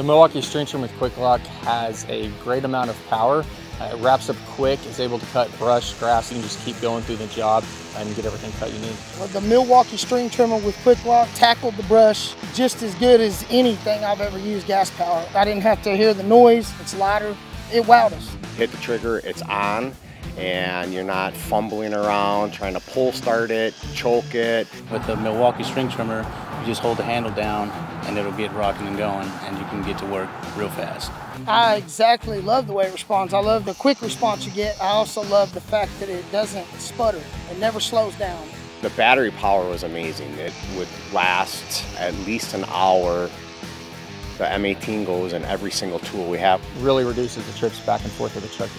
The Milwaukee String Trimmer with QUIK-LOK has a great amount of power. It wraps up quick, is able to cut brush, grass, and just keep going through the job and get everything cut you need. Well, the Milwaukee String Trimmer with QUIK-LOK tackled the brush just as good as anything I've ever used gas power. I didn't have to hear the noise, it's lighter, it wowed us. Hit the trigger, it's on, and you're not fumbling around trying to pull start it, choke it. With the Milwaukee String Trimmer, you just hold the handle down and it'll get rocking and going, and you can get to work real fast. I exactly love the way it responds. I love the quick response you get. I also love the fact that it doesn't sputter. It never slows down. The battery power was amazing. It would last at least an hour. The M18 goes in every single tool we have. Really reduces the trips back and forth of the truck.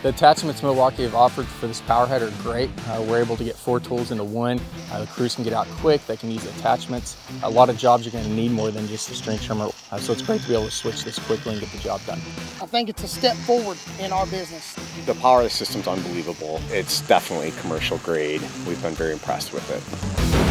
The attachments Milwaukee have offered for this power head are great. We're able to get 4 tools into one. The crews can get out quick, they can use attachments. A lot of jobs you're going to need more than just a string trimmer, so it's great to be able to switch this quickly and get the job done. I think it's a step forward in our business. The power of the system's unbelievable. It's definitely commercial grade. We've been very impressed with it.